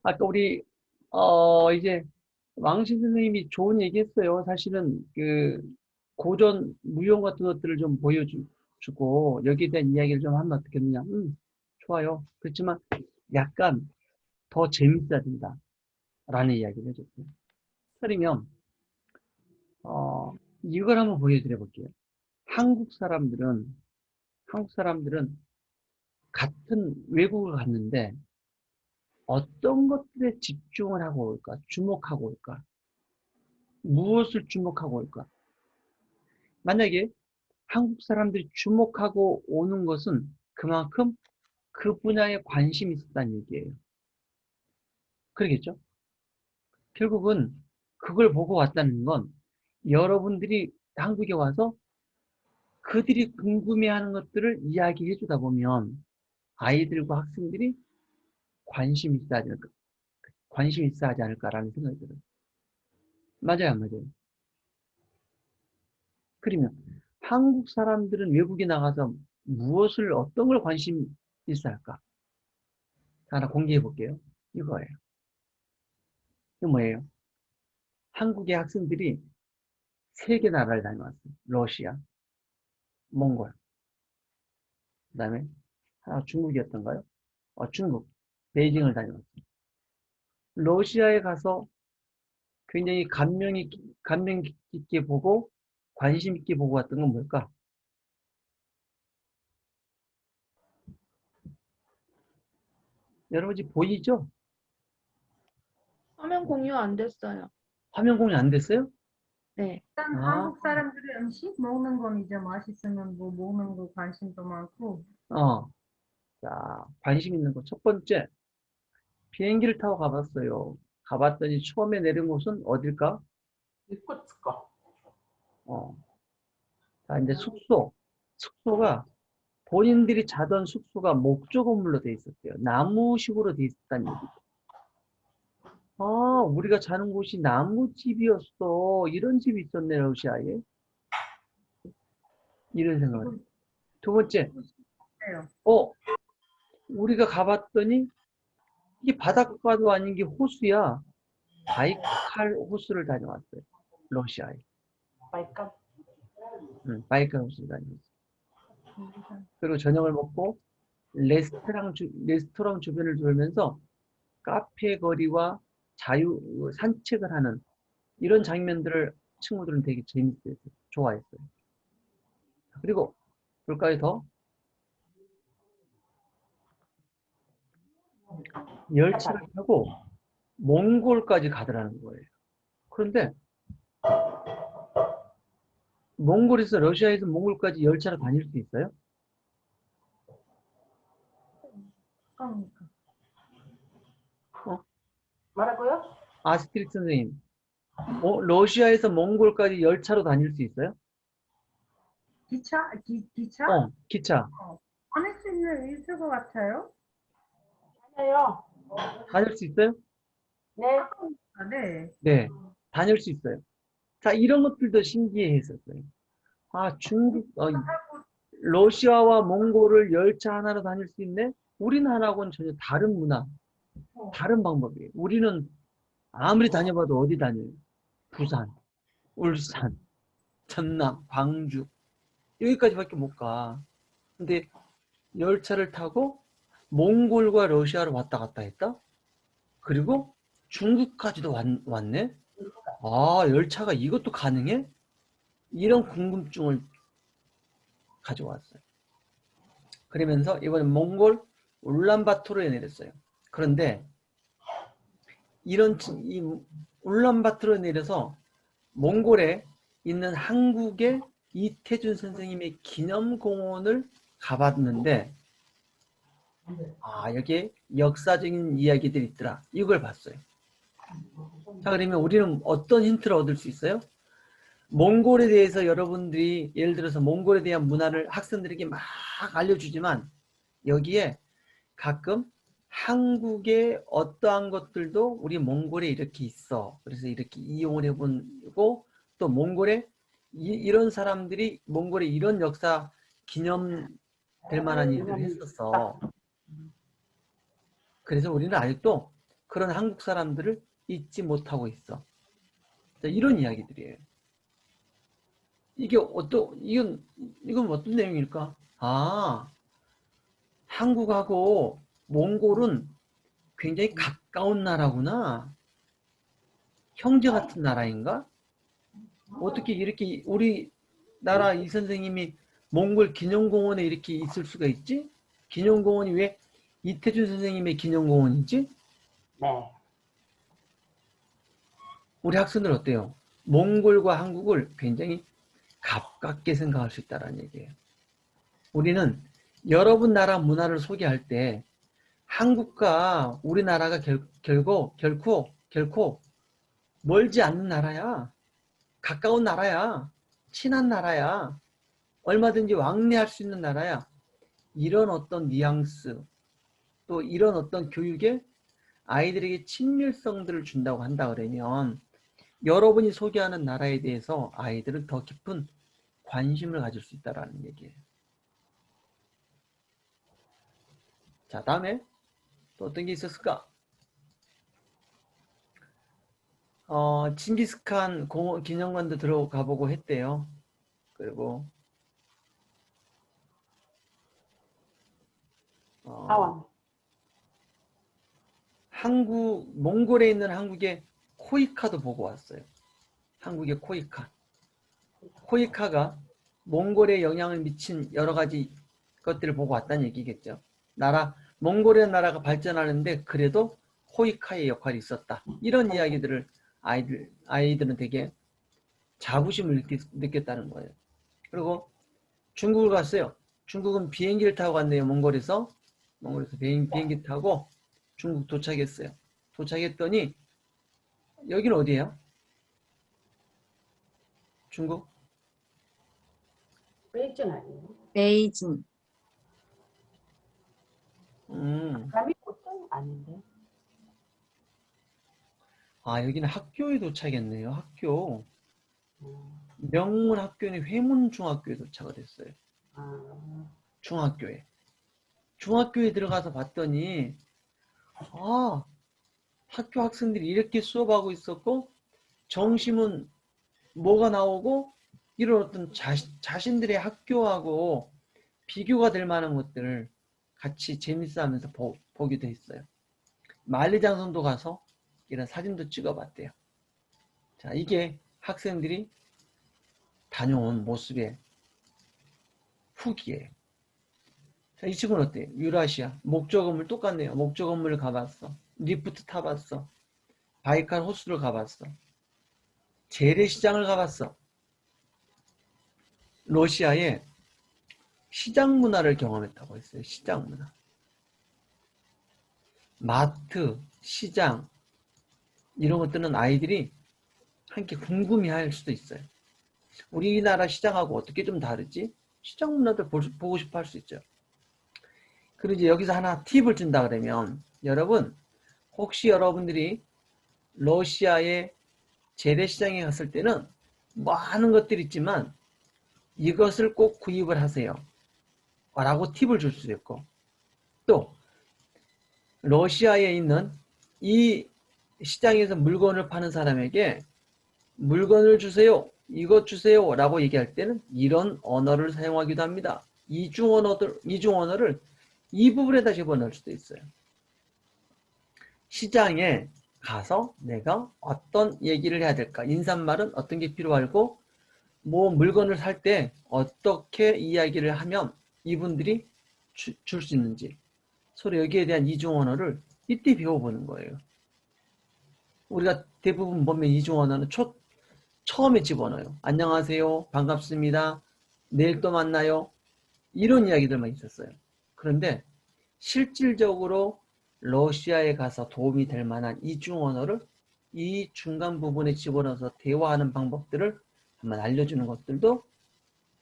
아까 우리 이제 왕신 선생님이 좋은 얘기 했어요. 사실은 그 고전 무용 같은 것들을 좀 보여주고 여기에 대한 이야기를 좀 하면 어떻겠느냐. 좋아요. 그렇지만 약간 더 재밌어야 된다라는 이야기를 해줬어요. 그러면 이걸 한번 보여드려 볼게요. 한국 사람들은 한국 사람들은 같은 외국을 갔는데 어떤 것들에 집중을 하고 올까? 주목하고 올까? 무엇을 주목하고 올까? 만약에 한국 사람들이 주목하고 오는 것은 그만큼 그 분야에 관심이 있었다는 얘기예요. 그러겠죠? 결국은 그걸 보고 왔다는 건 여러분들이 한국에 와서 그들이 궁금해하는 것들을 이야기해 주다 보면 아이들과 학생들이 관심 있어 하지 않을까, 관심 있어 하지 않을까라는 생각이 들어요. 맞아요, 안 맞아요? 그러면 한국 사람들은 외국에 나가서 무엇을, 어떤 걸 관심 있어 할까? 하나 공개해 볼게요. 이거예요. 이거 뭐예요? 한국의 학생들이 세 개 나라를 다녀왔어요. 러시아, 몽골, 그 다음에 하나 중국이었던가요? 중국, 베이징을 다녀왔어요. 러시아에 가서 굉장히 감명 깊게 보고 관심 있게 보고 왔던 건 뭘까? 여러분 지금 보이죠? 화면 공유 안 됐어요. 화면 공유 안 됐어요? 네. 일단 아, 한국 사람들의 음식 먹는 건 이제 맛있으면 뭐 먹는 거 관심도 많고. 어, 자, 관심 있는 거. 첫 번째, 비행기를 타고 가봤어요. 가봤더니 처음에 내린 곳은 어딜까? 이코츠코. 어, 자, 이제 숙소가 본인들이 자던 숙소가 목조 건물로 돼 있었대요. 나무식으로 돼 있었다는 얘기죠. 아, 우리가 자는 곳이 나무집이었어. 이런 집이 있었네, 러시아에. 이런 생각을. 이거 두 번째, 해요. 어, 우리가 가봤더니 이게 바닷가도 아닌 게 호수야. 바이칼 호수를 다녀왔어요. 러시아에. 말까? 바이칼 호수를 다녀왔어요. 그리고 저녁을 먹고 레스토랑 주변을 돌면서 카페 거리와 산책을 하는 이런 장면들을 친구들은 되게 재밌게 좋아했어요. 그리고 볼까요 더? 열차를 타고 몽골까지 가더라는 거예요. 그런데 러시아에서 몽골까지 열차로 다닐 수 있어요? 그러니까. 어? 뭐라고요? 아스트리드 선생님, 러시아에서 몽골까지 열차로 다닐 수 있어요? 기차? 기차. 다닐 수 있을 것 같아요. 맞아요. 다닐 수 있어요? 네. 아, 네. 네, 다닐 수 있어요. 자, 이런 것들도 신기해 했었어요. 아, 러시아와 몽골을 열차 하나로 다닐 수 있네? 우리는 하나하고는 전혀 다른 문화, 다른 방법이에요. 우리는 아무리 다녀봐도 어디 다녀요? 부산, 울산, 전남, 광주, 여기까지밖에 못 가. 근데 열차를 타고 몽골과 러시아를 왔다 갔다 했다? 그리고 중국까지도 왔네? 아, 열차가 이것도 가능해? 이런 궁금증을 가져왔어요. 그러면서 이번엔 몽골 울란바토르에 내렸어요. 그런데 이 울란바토르에 내려서 몽골에 있는 한국의 이태준 선생님의 기념공원을 가봤는데 여기에 역사적인 이야기들이 있더라. 이걸 봤어요. 자, 그러면 우리는 어떤 힌트를 얻을 수 있어요? 몽골에 대해서 여러분들이 예를 들어서 몽골에 대한 문화를 학생들에게 막 알려주지만 여기에 가끔 한국의 어떠한 것들도 우리 몽골에 이렇게 있어. 그래서 이렇게 이용을 해보고 또 몽골에 이런 사람들이 몽골에 이런 역사 기념될 만한 일들을 했었어. 그래서 우리는 아직도 그런 한국 사람들을 잊지 못하고 있어. 자, 이런 이야기들이에요. 이건 어떤 내용일까? 아, 한국하고 몽골은 굉장히 가까운 나라구나. 형제 같은 나라인가? 어떻게 이렇게 우리나라 이 선생님이 몽골 기념공원에 이렇게 있을 수가 있지? 기념공원이 왜 이태준 선생님의 기념공원이지? 네. 우리 학생들 어때요? 몽골과 한국을 굉장히 가깝게 생각할 수 있다는 얘기예요. 우리는 여러분 나라 문화를 소개할 때 한국과 우리나라가 결코 멀지 않는 나라야. 가까운 나라야. 친한 나라야. 얼마든지 왕래할 수 있는 나라야. 이런 어떤 뉘앙스, 또 이런 어떤 교육에 아이들에게 친밀성들을 준다고 한다 그러면 여러분이 소개하는 나라에 대해서 아이들은 더 깊은 관심을 가질 수 있다는 얘기예요. 자, 다음에 또 어떤 게 있었을까? 징기스칸 기념관도 들어가 보고 했대요. 그리고 사원. 몽골에 있는 한국의 코이카도 보고 왔어요. 한국의 코이카. 코이카가 몽골에 영향을 미친 여러 가지 것들을 보고 왔다는 얘기겠죠. 몽골의 나라가 발전하는데 그래도 코이카의 역할이 있었다. 이런 이야기들을 아이들은 되게 자부심을 느꼈다는 거예요. 그리고 중국을 갔어요. 중국은 비행기를 타고 갔네요. 몽골에서 비행기 타고 중국 도착했어요. 도착했더니 여기는 어디예요? 중국? 베이징 아니에요? 베이징. 가미포트 아닌데. 여기는 학교에 도착했네요. 학교. 음. 명문 학교는 회문중학교에 도착을 했어요. 아, 중학교에. 중학교에 들어가서 봤더니 학교 학생들이 이렇게 수업하고 있었고 점심은 뭐가 나오고 이런 어떤 자신들의 학교하고 비교가 될 만한 것들을 같이 재밌어 하면서 보기도 했어요. 만리장성도 가서 이런 사진도 찍어봤대요. 자, 이게 학생들이 다녀온 모습의 후기예요. 자, 이 친구는 어때요? 유라시아. 목조 건물 똑같네요. 목조 건물을 가봤어. 리프트 타봤어. 바이칼 호수를 가봤어. 재래시장을 가봤어. 러시아의 시장 문화를 경험했다고 했어요. 시장 문화. 마트, 시장 이런 것들은 아이들이 함께 궁금해할 수도 있어요. 우리나라 시장하고 어떻게 좀 다르지? 시장 문화들 보고 싶어 할 수 있죠. 그리고 이제 여기서 하나 팁을 준다 그러면 여러분 혹시 여러분들이 러시아의 재래시장에 갔을 때는 많은 것들이 있지만 이것을 꼭 구입을 하세요. 라고 팁을 줄 수도 있고 또 러시아에 있는 이 시장에서 물건을 파는 사람에게 물건을 주세요. 이것 주세요. 라고 얘기할 때는 이런 언어를 사용하기도 합니다. 이중 언어를 이 부분에다 집어넣을 수도 있어요. 시장에 가서 내가 어떤 얘기를 해야 될까? 인사말은 어떤 게 필요하고 뭐 물건을 살 때 어떻게 이야기를 하면 이분들이 줄 수 있는지 서로 여기에 대한 이중 언어를 이때 배워보는 거예요. 우리가 대부분 보면 이중 언어는 처음에 집어넣어요. 안녕하세요. 반갑습니다. 내일 또 만나요. 이런 이야기들만 있었어요. 그런데 실질적으로 러시아에 가서 도움이 될 만한 이중 언어를 이 중간 부분에 집어넣어서 대화하는 방법들을 한번 알려주는 것들도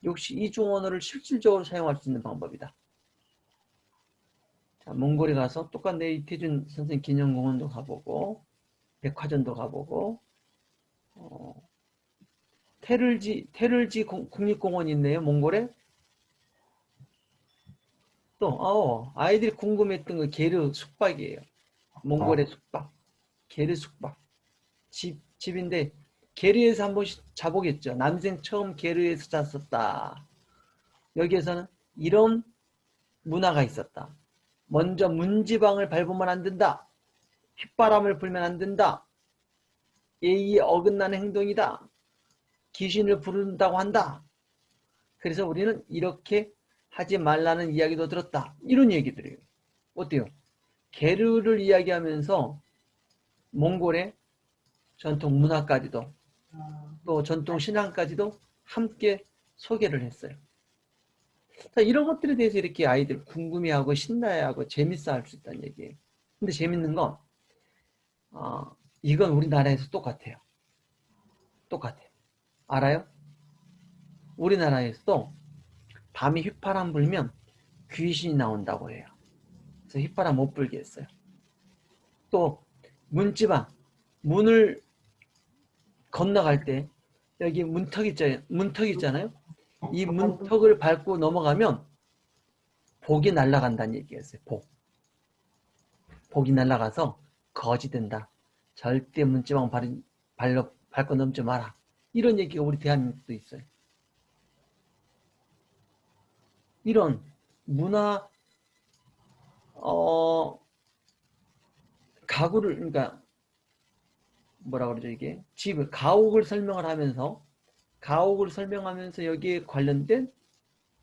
역시 이중 언어를 실질적으로 사용할 수 있는 방법이다. 자, 몽골에 가서 똑같네. 이태준 선생 기념공원도 가보고 백화점도 가보고 테를지 국립공원이 있네요. 몽골에. 또 아이들이 궁금했던 거 게르 숙박이에요. 몽골의 숙박. 게르숙박. 집인데 게르에서 한 번씩 자보겠죠. 남생 처음 게르에서 잤었다. 여기에서는 이런 문화가 있었다. 먼저 문지방을 밟으면 안 된다. 휘바람을 불면 안 된다. 예의에 어긋나는 행동이다. 귀신을 부른다고 한다. 그래서 우리는 이렇게 하지 말라는 이야기도 들었다. 이런 얘기들이에요. 어때요? 게르를 이야기하면서 몽골의 전통 문화까지도 또 전통 신앙까지도 함께 소개를 했어요. 자, 이런 것들에 대해서 이렇게 아이들 궁금해하고 신나해하고 재밌어 할 수 있다는 얘기예요. 근데 재밌는 건 이건 우리나라에서 똑같아요. 똑같아요. 알아요? 우리나라에서도 밤에 휘파람 불면 귀신이 나온다고 해요. 그래서 휘파람 못 불게 했어요. 또 문지방, 문을 건너갈 때 여기 문턱 있잖아요. 이 문턱을 밟고 넘어가면 복이 날아간다는 얘기였어요. 복이 날아가서 거지 된다. 절대 문지방 밟고 넘지 마라. 이런 얘기가 우리 대한민국도 있어요. 이런 문화 가구를 그러니까 뭐라 그러죠 이게 집을 가옥을 설명하면서 여기에 관련된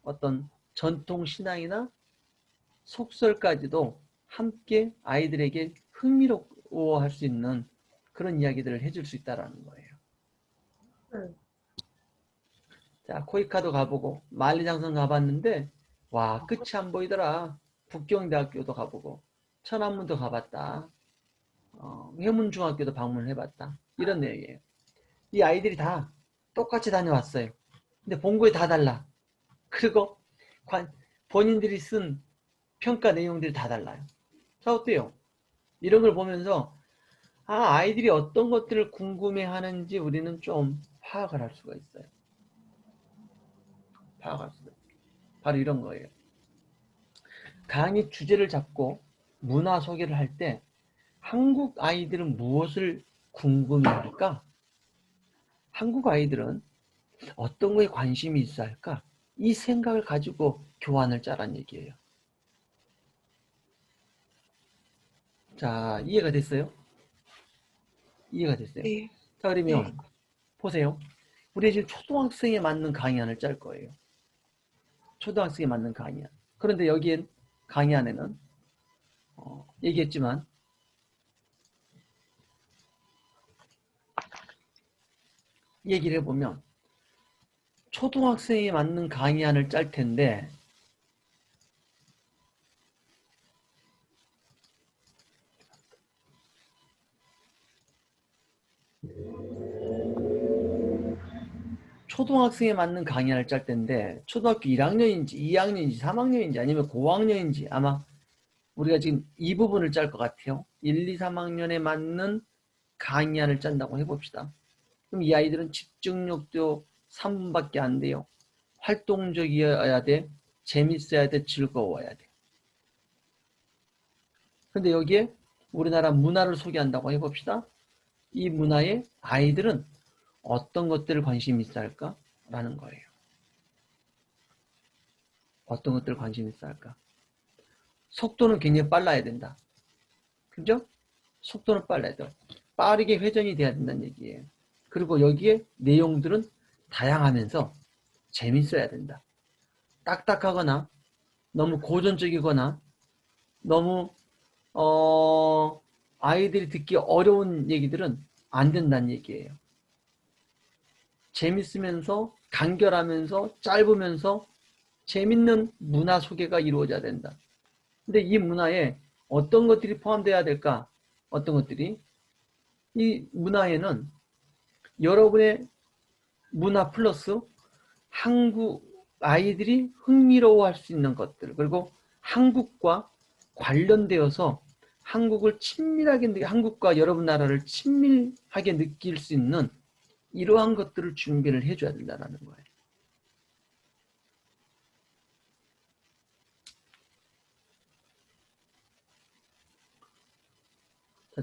어떤 전통 신앙이나 속설까지도 함께 아이들에게 흥미로워할 수 있는 그런 이야기들을 해줄 수 있다라는 거예요. 네. 자, 코이카도 가보고 만리장성 가봤는데 와 끝이 안 보이더라. 북경대학교도 가보고 천안문도 가봤다. 회문중학교도 방문해봤다. 이런 내용이에요. 이 아이들이 다 똑같이 다녀왔어요. 근데 본 거에 다 달라. 그리고 본인들이 쓴 평가 내용들이 다 달라요. 자, 어때요? 이런 걸 보면서 아이들이 어떤 것들을 궁금해하는지 우리는 좀 파악을 할 수가 있어요. 바로 이런 거예요. 강의 주제를 잡고 문화 소개를 할 때 한국 아이들은 무엇을 궁금해할까? 한국 아이들은 어떤 거에 관심이 있어 할까? 이 생각을 가지고 교환을 짜란 얘기예요. 자, 이해가 됐어요? 이해가 됐어요? 네. 자, 그러면 보세요. 우리 지금 초등학생에 맞는 강의안을 짤 거예요. 초등학생에 맞는 강의안. 그런데 여기엔 강의안에는 얘기했지만 얘기를 해보면 초등학생에 맞는 강의안을 짤 텐데 초등학생에 맞는 강의안을 짤 텐데 초등학교 1학년인지 2학년인지 3학년인지 아니면 고학년인지 아마 우리가 지금 이 부분을 짤 것 같아요. 1, 2, 3학년에 맞는 강의안을 짠다고 해봅시다. 그럼 이 아이들은 집중력도 3분밖에 안 돼요. 활동적이어야 돼. 재밌어야 돼. 즐거워야 돼. 근데 여기에 우리나라 문화를 소개한다고 해봅시다. 이 문화에 아이들은 어떤 것들을 관심이 있어 할까? 라는 거예요. 어떤 것들을 관심이 있어 할까? 속도는 굉장히 빨라야 된다. 그죠? 속도는 빨라야 돼. 빠르게 회전이 돼야 된다는 얘기예요. 그리고 여기에 내용들은 다양하면서 재밌어야 된다. 딱딱하거나 너무 고전적이거나 너무 아이들이 듣기 어려운 얘기들은 안 된다는 얘기예요. 재밌으면서 간결하면서 짧으면서 재밌는 문화 소개가 이루어져야 된다. 근데 이 문화에 어떤 것들이 포함되어야 될까? 어떤 것들이? 이 문화에는 여러분의 문화 플러스 한국 아이들이 흥미로워할 수 있는 것들 그리고 한국과 관련되어서 한국과 여러분 나라를 친밀하게 느낄 수 있는 이러한 것들을 준비를 해줘야 된다는 거예요.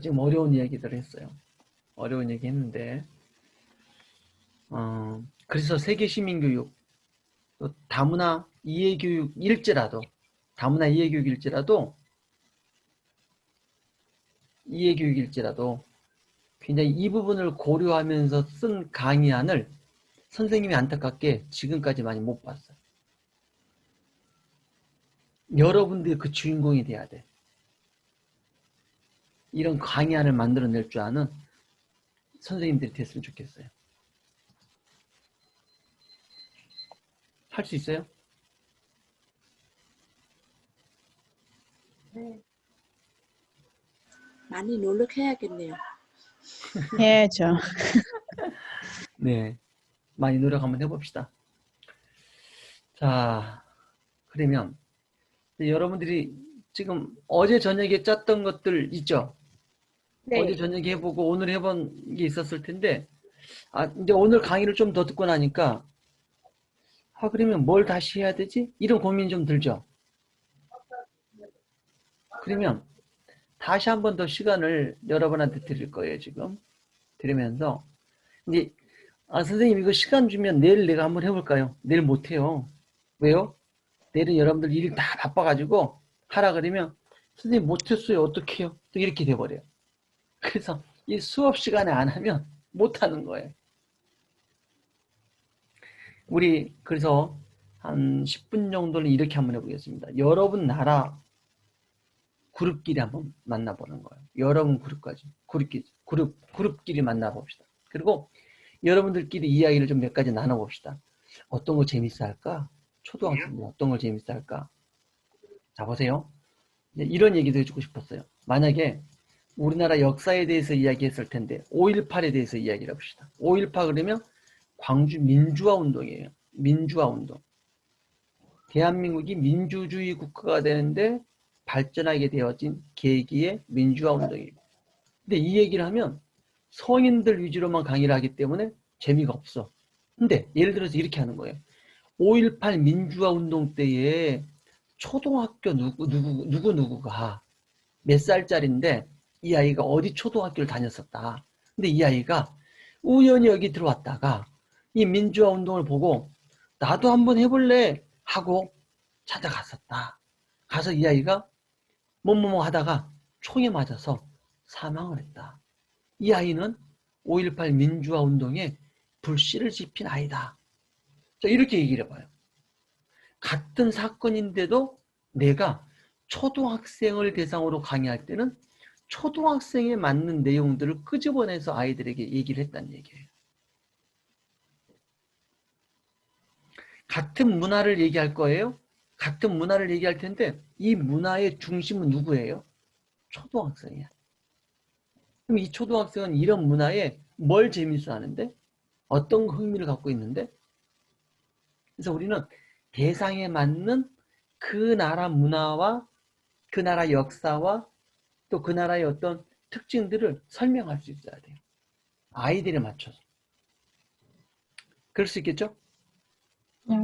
지금 어려운 이야기들을 했어요. 어려운 얘기 했는데, 그래서 세계 시민교육, 또 다문화 이해교육일지라도, 이해교육일지라도 굉장히 이 부분을 고려하면서 쓴 강의안을 선생님이 안타깝게 지금까지 많이 못 봤어요. 여러분들이 그 주인공이 돼야 돼. 이런 강의안을 만들어낼 줄 아는 선생님들이 됐으면 좋겠어요. 할 수 있어요? 네. 많이 노력해야겠네요. 해야죠. 네. 많이 노력 한번 해봅시다. 자, 그러면 여러분들이 지금 어제 저녁에 짰던 것들 있죠? 네. 어제 저녁에 해보고 오늘 해본 게 있었을 텐데, 이제 오늘 강의를 좀 더 듣고 나니까, 그러면 뭘 다시 해야 되지? 이런 고민이 좀 들죠? 그러면 다시 한 번 더 시간을 여러분한테 드릴 거예요, 지금. 드리면서, 이제, 선생님 이거 시간 주면 내일 내가 한번 해볼까요? 내일 못해요. 왜요? 내일은 여러분들 일이 다 바빠가지고 하라 그러면 선생님 못했어요. 어떡해요? 또 이렇게 돼버려요. 그래서 이 수업 시간에 안 하면 못하는 거예요. 우리 그래서 한 10분 정도는 이렇게 한번 해보겠습니다. 여러분 나라 그룹끼리 한번 만나보는 거예요. 여러분 그룹끼리 만나봅시다. 그리고 여러분들끼리 이야기를 좀 몇 가지 나눠봅시다. 어떤 거 재밌어 할까? 초등학생들 어떤 걸 재밌어 할까? 자, 보세요. 이런 얘기도 해주고 싶었어요. 만약에 우리나라 역사에 대해서 이야기했을 텐데 5.18에 대해서 이야기를 해봅시다. 5.18 그러면 광주 민주화 운동이에요. 민주화 운동. 대한민국이 민주주의 국가가 되는데 발전하게 되어진 계기의 민주화 운동이에요. 근데 이 얘기를 하면 성인들 위주로만 강의를 하기 때문에 재미가 없어. 근데 예를 들어서 이렇게 하는 거예요. 5.18 민주화 운동 때에 초등학교 누구가 몇 살짜리인데 이 아이가 어디 초등학교를 다녔었다. 근데 이 아이가 우연히 여기 들어왔다가 이 민주화 운동을 보고 나도 한번 해볼래 하고 찾아갔었다. 가서 이 아이가 뭐뭐뭐 하다가 총에 맞아서 사망을 했다. 이 아이는 5.18 민주화 운동에 불씨를 지핀 아이다. 자, 이렇게 얘기를 해봐요. 같은 사건인데도 내가 초등학생을 대상으로 강의할 때는 초등학생에 맞는 내용들을 끄집어내서 아이들에게 얘기를 했다는 얘기예요. 같은 문화를 얘기할 거예요. 같은 문화를 얘기할 텐데 이 문화의 중심은 누구예요? 초등학생이야. 그럼 이 초등학생은 이런 문화에 뭘 재밌어 하는데? 어떤 흥미를 갖고 있는데? 그래서 우리는 대상에 맞는 그 나라 문화와 그 나라 역사와 또 그 나라의 어떤 특징들을 설명할 수 있어야 돼요. 아이들에 맞춰서. 그럴 수 있겠죠? 네.